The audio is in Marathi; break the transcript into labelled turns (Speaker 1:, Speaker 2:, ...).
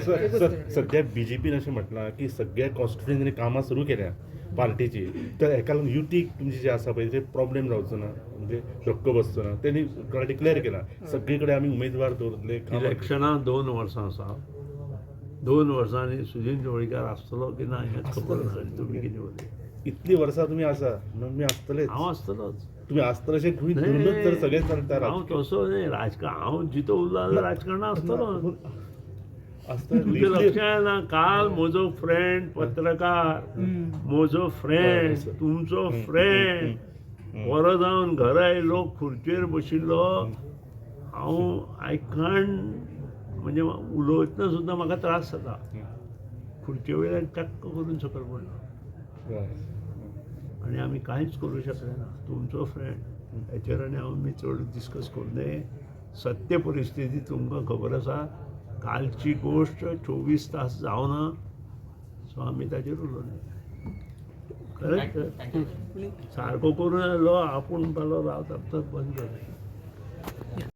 Speaker 1: सध्या BJPन अशें म्हटलां की सगळ्या कॉन्स्टिट्युएंसीनी कामां सुरू केल्या पार्टीची, तर हेका लागून युतीक तुमची जे आसा पळय ते प्रॉब्लेम जावचो ना, म्हणजे धक्को बसचो ना, तेणी डिक्लेअर केला सगळे कडेन आमी उमेदवार दवरतले.
Speaker 2: इलेक्शनां 2 वर्सां आसा. 2 वर्सांनी सुदीन ढवळीकार आसतलो की ना हें खबर ना. तुमी कितें उलयता?
Speaker 1: इतली वर्सां तुमी आसा तुमी आसतलेच.
Speaker 2: हांव आसतलोच.
Speaker 1: तुमी आसतले अशें गृहीत धरूनच जर सगळे चलता
Speaker 2: हांव तसो न्ही. हांव जितो उरला जाल्यार राजकारणांत आसतलो. तुमचें लक्षांत येना काल म्हजो फ्रेंड पत्रकार, म्हजो फ्रेंड, तुमचो फ्रेंड वरां जावन घरा येयलो खुर्चेर बशिल्लो. हांव आय कांट म्हणजे उलोवतना सुद्दां म्हाका त्रास जाता. खुर्चे वयल्यान टक्क करून सकयल पडलो आनी आमी कांयच करूं शकले ना. तुमचो फ्रेंड हेचेर आनी हांव चड डिस्कस करूं सत्य परिस्थिती तुमकां खबर आसा. कालची गोश्ट 24 तास जावना, सो आमी ताचेर उलोवले. करेक्ट सारको करून आयलो आपूण पालो रावता बंद जालें.